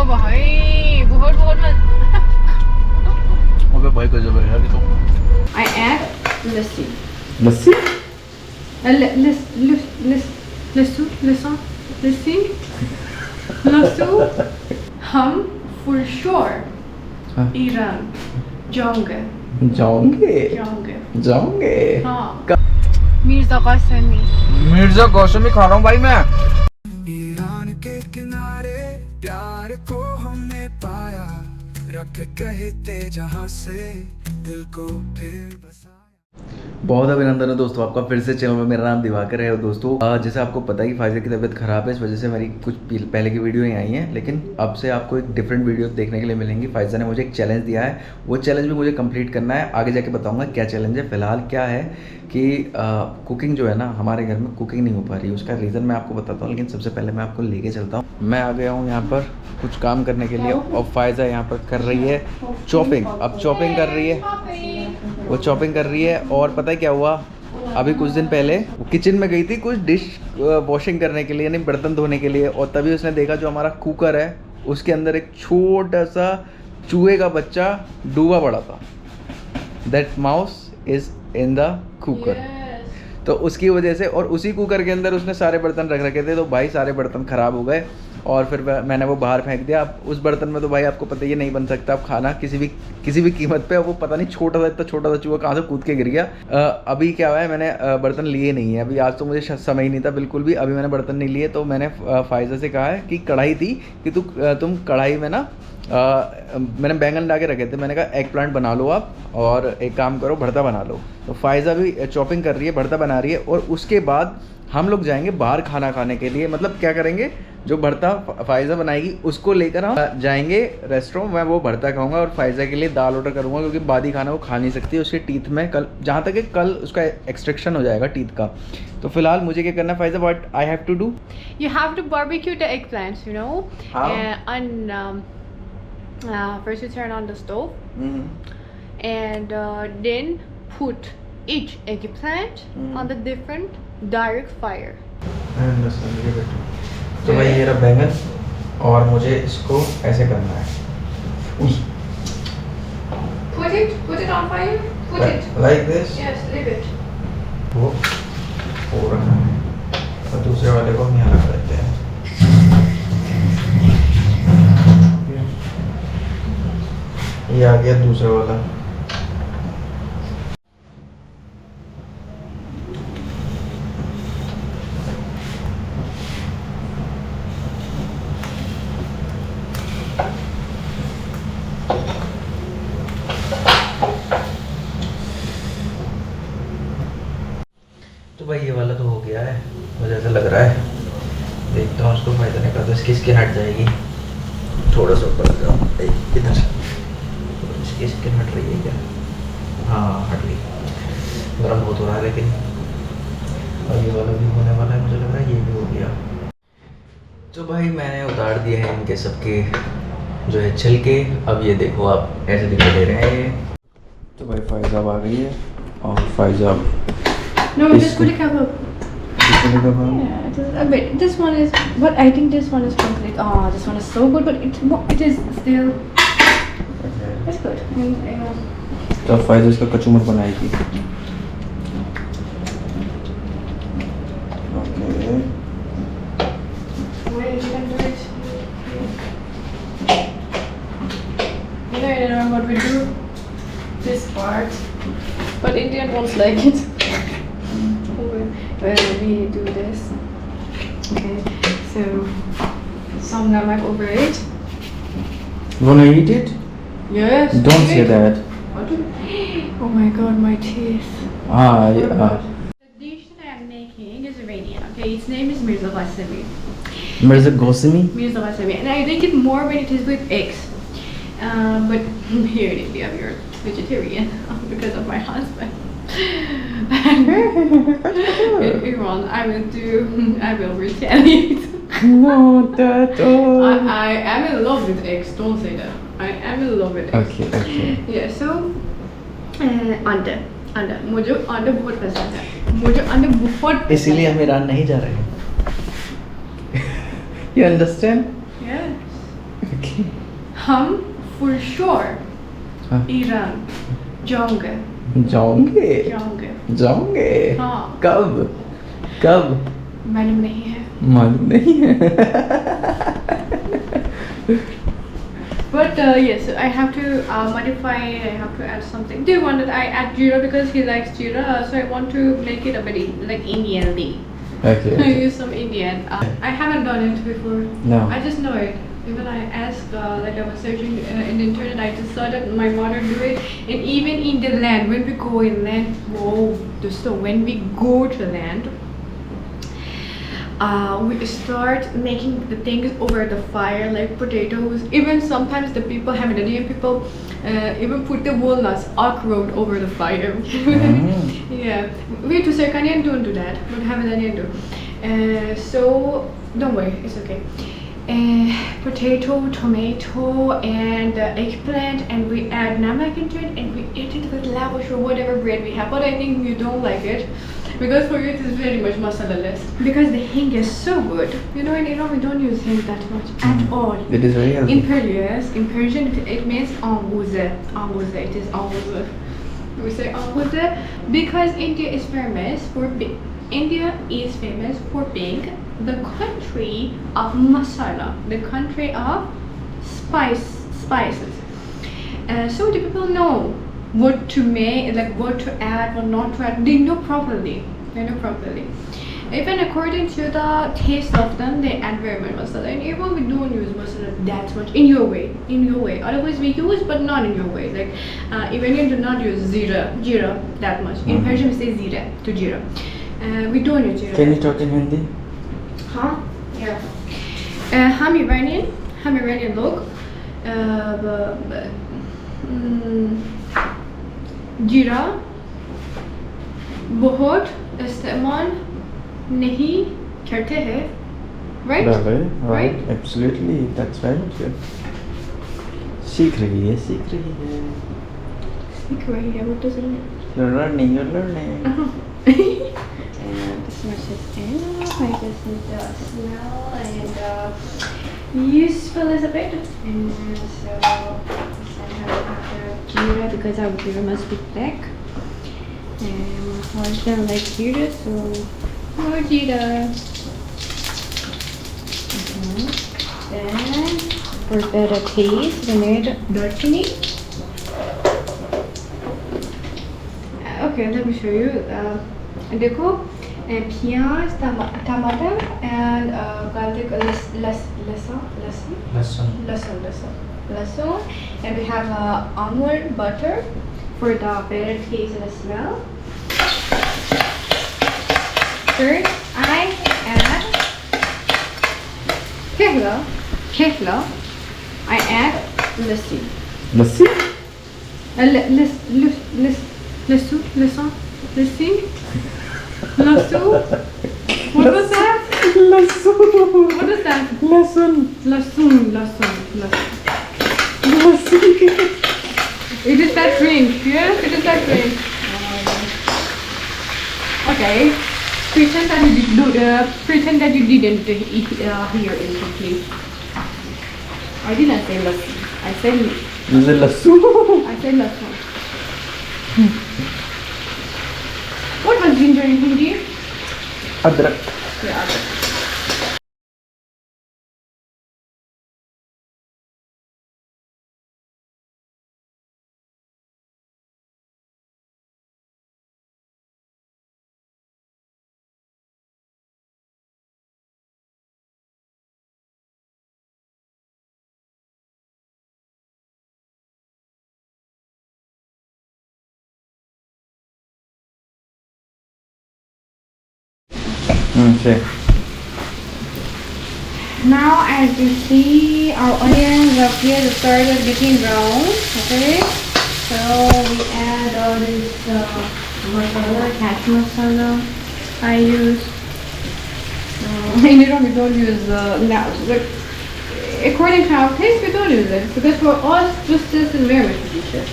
भाई बहुत अबे भाई गजब है यार ये तो। I add लस्सी लस्सी लस्सी हम for sure हाँ। ईरान जाओगे हाँ मिर्जा गौसमी खा रहा हूँ भाई मैं। ईरान के किनारे प्यार को हमने पाया, रख कहते जहां से दिल को फिर बसाया। बहुत अभिनंदन है दोस्तों आपका फिर से चैनल में। मेरा नाम दिवाकर है। दोस्तों जैसे आपको पता है कि फाइजा की तबीयत ख़राब है, इस वजह से मेरी कुछ पहले की वीडियो ही आई हैं, लेकिन अब से आपको एक डिफरेंट वीडियो देखने के लिए मिलेंगी। फाइजा ने मुझे एक चैलेंज दिया है, वो चैलेंज भी मुझे कंप्लीट करना है। आगे जाके बताऊंगा क्या चैलेंज है। फिलहाल क्या है कि कुकिंग जो है ना, हमारे घर में कुकिंग नहीं हो पा रही है। उसका रीज़न मैं आपको बताता हूँ, लेकिन सबसे पहले मैं आपको लेके चलता हूँ। मैं आ गया हूँ यहाँ पर कुछ काम करने के लिए, और फाइजा यहाँ पर कर रही है चॉपिंग। अब चॉपिंग कर रही है, वो चॉपिंग कर रही है। और पता है क्या हुआ, अभी कुछ दिन पहले वो किचन में गई थी कुछ डिश वॉशिंग करने के लिए, यानी बर्तन धोने के लिए, और तभी उसने देखा जो हमारा कुकर है उसके अंदर एक छोटा सा चूहे का बच्चा डूबा पड़ा था। That mouse is in the cooker. तो उसकी वजह से, और उसी कुकर के अंदर उसने सारे बर्तन रख रखे थे, तो भाई सारे बर्तन ख़राब हो गए और फिर मैंने वो बाहर फेंक दिया। अब उस बर्तन में तो भाई आपको पता ही नहीं बन सकता अब खाना किसी भी कीमत पे। वो पता नहीं छोटा सा, इतना छोटा सा चूहा कहाँ से कूद के गिर गया। अभी क्या हुआ है, मैंने बर्तन लिए नहीं है अभी। आज तो मुझे समय ही नहीं था बिल्कुल भी, अभी मैंने बर्तन नहीं लिए। तो मैंने फाइजा से कहा है कि कढ़ाई थी कि तुम कढ़ाई में ना मैंने बैंगन ला के रखे थे, मैंने कहा एग प्लांट बना लो आप, और एक काम करो भरता बना लो। तो फाइजा भी चॉपिंग कर रही है, भरता बना रही है, और उसके बाद हम लोग जाएंगे बाहर खाना खाने के लिए। मतलब क्या करेंगे, जो भरता फाइजा बनाएगी उसको लेकर हम जाएंगे रेस्टोरेंट। मैं वो भरता खाऊंगा और फाइजा के लिए दाल ऑर्डर करूंगा, क्योंकि बादी खाना वो खा नहीं सकती। उसके टीथ में कल, जहाँ तक कि कल उसका एक्सट्रैक्शन हो जाएगा टीथ का। तो फिलहाल मुझे क्या करना है Faiza, what I have to do? You have to barbecue the eggplants, you know. How? First you turn on the stove, and then put each eggplant on the different direct fire. तो भाई ये रहा बैंगन, और मुझे इसको ऐसे करना है। Put it on fire. Put it. Like this? Yes, leave it. वो हो रहा है, और दूसरे वाले को हम यहाँ रख देते हैं। ये आ गया दूसरा वाला। तो भाई ये वाला तो हो गया है, मुझे ऐसा लग रहा है। देखता हूँ उसको। फायदा नहीं करता, इसकी स्किन हट जाएगी। थोड़ा सा ऊपर लग रहा हूँ इधर, इसकी स्किन हट रही है क्या? हाँ हट गई। गर्म बहुत हो रहा है लेकिन। और ये वाला भी होने वाला है, मुझे लग रहा है ये भी हो गया। तो भाई मैंने उतार दिया है इनके सबके जो है छिलके। अब ये देखो आप ऐसे दिखाई दे रहे हैं ये। तो भाई फाइजा आ गई है, और Pfizer No, just put a cover. Yeah, just a bit. This one is, but I think this one is complete. Oh, this one is so good, but it is still. It's good. तो Pfizer इसका कचूमर बनाएगी। Okay. Wait, you can do it. You know what we do? This part, but Indian won't like it. When we do this, okay, so some namak over it. Wanna eat it? Yes. Don't say that. What? Oh my god, my teeth. Yeah. The dish that I'm making is Iranian. Okay, its name is Mirza Ghasemi. Mirza Ghasemi? Mirza Ghasemi, and I like it more when it is with eggs. But here in India, we are vegetarian because of my husband. In Iran, I will retaliate. No, that. I am in love with eggs. Don't say that. I am in love with eggs. Okay. Yeah. So, अंडा मुझे अंडा बहुत पसंद है. मुझे अंडा बहुत. इसीलिए हम ईरान नहीं जा रहे हैं. You understand? Yes. Okay. हम for sure हाँ। ईरान जाओगे जाओगे जाओगे जाओगे हाँ। कब कब मालूम नहीं है मालूम नहीं है but yes I have to modify I have to add something. Do you want that I add jeera because he likes jeera, so I want to make it a bit like Indian-y. okay, I use some Indian. I haven't done it before. No. I just know it. Even I asked, like I was searching in the internet, I just saw that my mother do it. And even in the land, when we go in land, so when we go to land, we start making the things over the fire, like potatoes. Even sometimes the people have it, and people even put the walnuts, akhrout over the fire. Yeah, we to Serkanian don't do that, but Hamadanian do. So don't worry, it's okay. Potato, tomato, and eggplant, and we add namak into it, and we eat it with lavash or whatever bread we have. But I think you don't like it because for you it is very much masala-less. Because the hing is so good. You know, in Iran we don't use hing that much at all. it is very healthy. In Persian it means ambuze. It is ambuze. We say ambuze because India is famous for being the country of masala, the country of spices. So the people know what to make, like what to add, what not to add. They know properly. Even according to the taste of them, they add very much masala. And even we don't use masala that much in your way. Otherwise we use, but not in your way. Like Iranian do not use jeera that much. In Persian we say zira to jeera. We don't use jeera. Can you talk in Hindi? हाँ yeah. हम Iranian लोग जीरा बहुत इस्तेमाल नहीं करते हैं, right? Right. Absolutely. That's right. सीख रही है Speak right here. What does it mean? You're learning. And this much is enough. I just need the smell and useful as a bit. And so I have after jeera because our jeera must be black. And my husband likes jeera, so more jeera. Then for better taste, we need darchini. Okay, let me show you. देखो प्याज टमाटर and garlic लहसुन and we have almond butter for the better taste and the smell. Third, I add kehla. I add lassi. Lassi? Lassi? Lasso? What was that? Lasso. What is that? Lasun. Lasun. It is that drink. Yes, it is that drink. Okay. Pretend that you didn't hear it, please. I didn't say lassi. I said Lasso. lasso. What was ginger in Hindi? Adrak. Yeah, adrak. Okay. Now as you see, our onions up here started getting brown. Okay, so we add all this masala, cashew masala. I use. In Iran we don't use now. Like, according to our taste, we don't use it because for us, just this is very much delicious.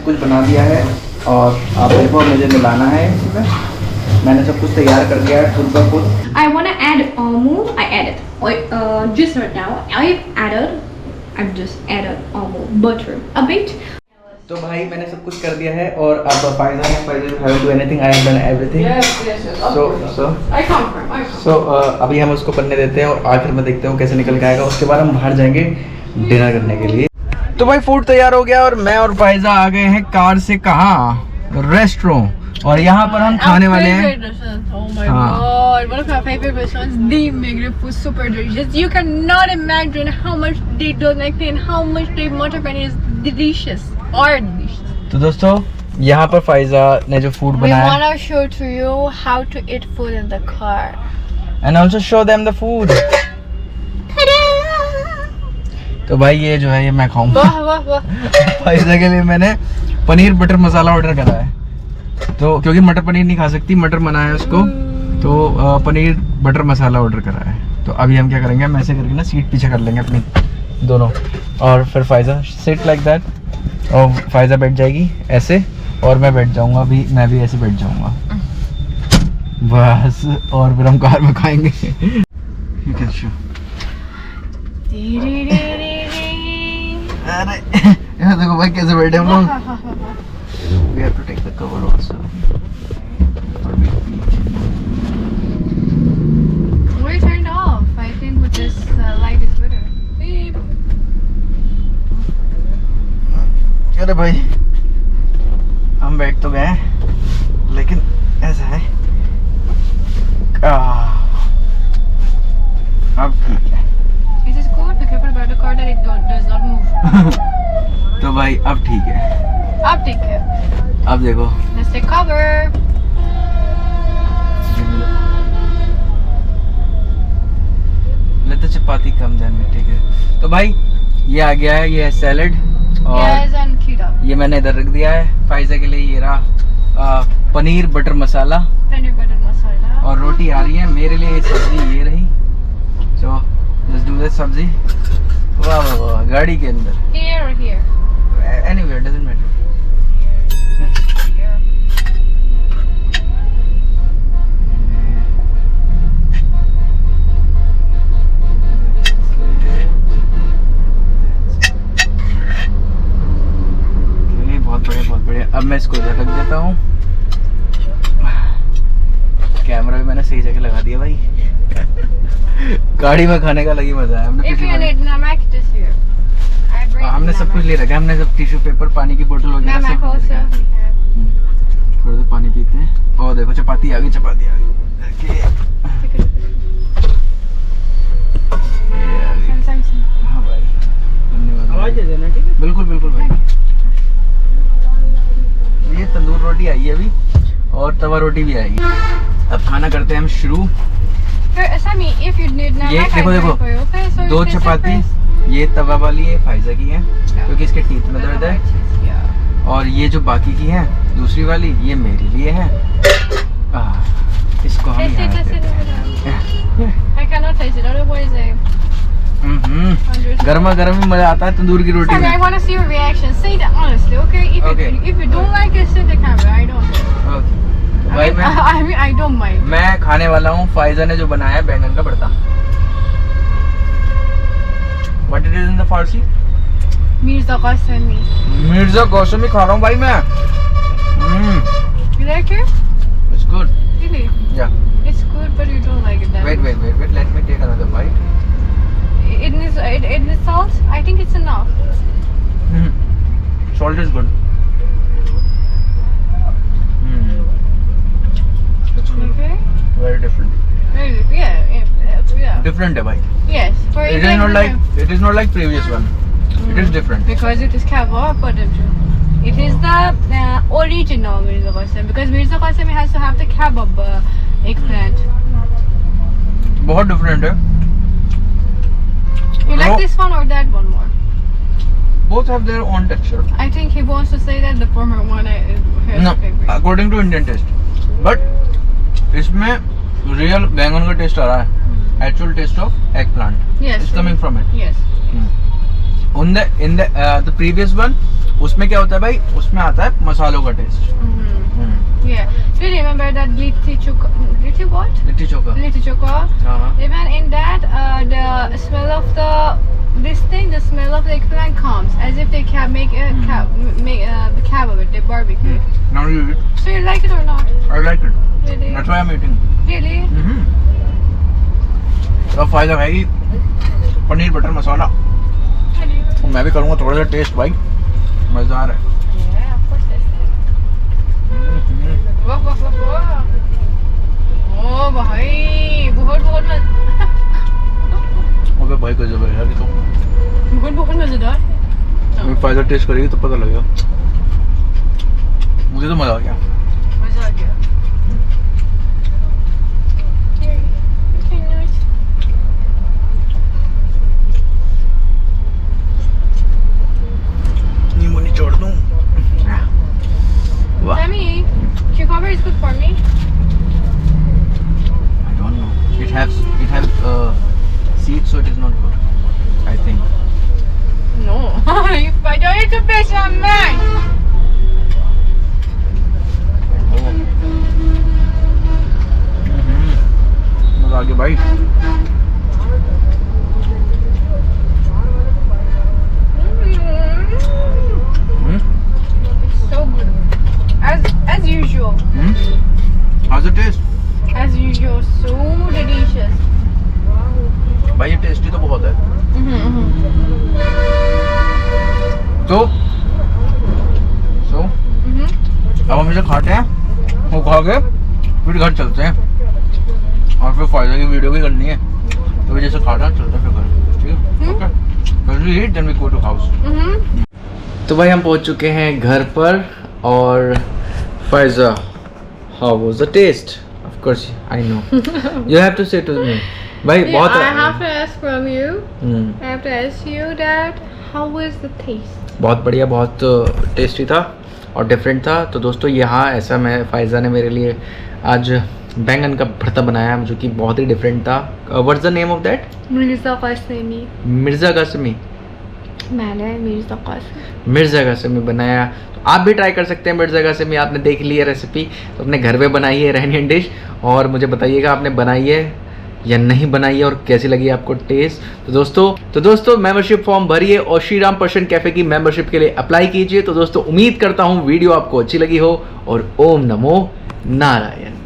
सब कुछ बना दिया है और आप देखो मुझे मिलाना है इसमें। मैंने सब कुछ तैयार कर दिया है खुद ब खुद। I wanna add almond. I added. Just right now, I've just added almond butter a bit. तो भाई मैंने सब कुछ कर दिया है और अब फायदा haven't do anything, I have done everything. Yes. So I confirm. अभी हम उसको बनने देते हैं और आखिर में देखते हैं कैसे निकल के आएगा। उसके बाद हम बाहर जाएंगे डिनर करने के लिए। तो भाई फूड तैयार हो गया और मैं और फायजा आ गए हैं कार से कहाँ, रेस्टोरेंट, और यहाँ पर हम खाने वाले हैं। Oh my god, one of my favorite restaurants. They make their food super delicious. You cannot imagine how much they donate and how much they mutter paneer is delicious. तो दोस्तों यहाँ पर फायजा ने जो फूड बनाया, We wanna show to you how to eat food in the car. and also show them the food. तो भाई ये जो है ये मैं खाऊंगा। वाह। फायजा के लिए मैंने पनीर बटर मसाला ऑर्डर करा है, तो क्योंकि मटर पनीर नहीं खा सकती, मटर मना है उसको, तो पनीर बटर मसाला ऑर्डर करा है। तो अभी हम क्या करेंगे, हम ऐसे करके ना सीट पीछे कर लेंगे अपनी दोनों, और फिर फायजा सिट लाइक दैट, और फायजा बैठ जाएगी ऐसे और मैं बैठ जाऊंगा, अभी मैं भी ऐसे बैठ जाऊंगा बस, और फिर हम कार में खाएंगे। You can show. अरे यहाँ देखो भाई कैसे बैठे हम लोग। We have to take the cover also. We turned off. I think with this light is better. Beep. अरे भाई हम बैठ तो गए लेकिन ऐसा है, अब ठीक है। Is this good? Be careful about the car that it does not move. तो भाई अब ठीक है, Up take care. अब देखो Let's take cover. लेते चपाती कम देन में, ठीक है। तो भाई ये आ गया है, ये है सैलेड, और Yes, and keto. ये मैंने इधर रख दिया है। फायजा के लिए ये रहा पनीर बटर मसाला, Peanut butter masala. और रोटी आ रही है। मेरे लिए ये सब्जी ये रही। सो लेट्स डू दिस सब्जी। वाह वाह वाह, गाड़ी के अंदर, Here or here? Anywhere doesn't matter. Here. बहुत बढ़िया। अब मैं इसको इधर रख देता हूँ। कैमरा भी मैंने सही जगह लगा दिया भाई। गाड़ी में खाने का लगी मजा है। If you need namak, just here. I bring हमने सब कुछ ले रखा है, हमने सब टिश्यू पेपर, पानी की बोतल वगैरह सब Namak ले also. रखा है। थोड़ा सा पानी पीते हैं। और देखो चपाती आ गई, चपाती आ गई। हाँ भाई, धन्यवाद। बिल्कुल बिल्कुल भाई। ये तंदूर रोटी आई है अभी, और तवा रोटी भी आई है। अब खाना करते हैं हम शुरू। Sami, if you need namak, ये I देखो bring देखो, for you. Okay, so दो you taste it chapati, first. ये तवा वाली है फायजा की है, Yeah. क्योंकि इसके टीथ में दर्द है। Yeah. और ये जो बाकी की है दूसरी वाली, ये मेरे लिए है। इसको हम Taste it, यहाँ taste it. पे- I cannot taste it, otherwise I. गर्मा गर्म ही मजा आता है तंदूर की रोटी Sami, I में। want to see your reaction. Say that honestly, okay? Okay. If you don't like it, sit the camera. I don't care. Okay. भाई I mean, I don't mind. मैं खाने वाला हूँ फायजा ने जो बनाया है बैंगन का भरता। What it is in the Farsi? Mirza Qasemi. Mirza कौसमी खा रहा हूँ भाई मैं। You like it? It's good. Really? Yeah. It's good, but you don't like it that Wait. much. Let me take another bite. It needs salt. I think it's enough. Salt is good. It's good. Okay. Very different. Really? Yeah. Different है भाई. Yes. For It is not like previous one. It is different. Because it is kebab, but it is the original Mirza Qasemi. Because Mirza Qasemi has to have the kebab eggplant. बहुत different है. You like this one or that one more? Both have their own texture. I think he wants to say that the former one is his No, favorite. according to Indian taste. But इसमें real बैंगन का taste आ रहा है. Actual taste of eggplant. Yes. It's coming from it. Yes. In the previous one उसमें क्या होता है भाई, उसमें आता है मसालों का taste. Yeah. Do you remember that litti chokha? Litti what? Litti chokha. Litti chokha. हाँ। Even in that, the smell of the smell of the eggplant comes as if they can make the kebab with the barbecue. Now you eat. So you like it or not? I like it. Really? That's why I'm eating. Really? तो फायदा खाएगी paneer butter मसाला। Really? मैं भी करूँगा थोड़ा सा test भाई, मज़ेदार है। Yeah, of course it's वाह वाह वाह वाह। ओ भाई बहुत अबे भाई गजब है यार ये तो। बहुत मजेदार है। मैं फायदा टेस्ट करेगी तो पता लगेगा। मुझे तो मज़ा आ गया। मजा आ गया। नींबू निचोड़ दूँ। वाह। Sammy, cucumber is good for me. I don't know. It has seeds, so it is not good. I think. No, I don't need to fish on mine. Oh. मज़ा आ गया भाई। It's so good. As usual. How's the taste? As usual, so delicious. भाई ये tasty तो बहुत है। तो अब हम इसे खाते हैं, वो खा के फिर घर चलते हैं और फिर फायदा की वीडियो भी करनी है, तो जैसे खाना चलते हैं फिर घर, ठीक है? Okay, then we go to house. तो भाई हम पहुंच चुके हैं घर पर और Faiza, how was the test? Of course I know you have to say to me भाई। बहुत I have to ask from you. I have to ask you that how was the taste? बहुत बढ़िया, बहुत टेस्टी था और different था। तो दोस्तों यहाँ ऐसा मैं फायजा ने मेरे लिए आज बैंगन का भरता बनाया जो कि बहुत ही डिफरेंट था। What's the name of that? Mirza Qasemi. Mirza Qasemi. मैंने मिर्जा कासिमी। मिर्ज़ा कासिमी बनाया, तो आप भी ट्राई कर सकते हैं मिर्ज़ा कासिमी। आपने देख ली है रेसिपी तो अपने घर पे बनाइए इरानियन डिश और मुझे बताइएगा आपने बनाई है या नहीं बनाई है और कैसी लगी आपको टेस्ट। तो दोस्तों मेंबरशिप फॉर्म भरिए और श्रीराम पर्शियन कैफे की मेंबरशिप के लिए अप्लाई कीजिए। तो दोस्तों उम्मीद करता हूँ वीडियो आपको अच्छी लगी हो और ओम नमो नारायण।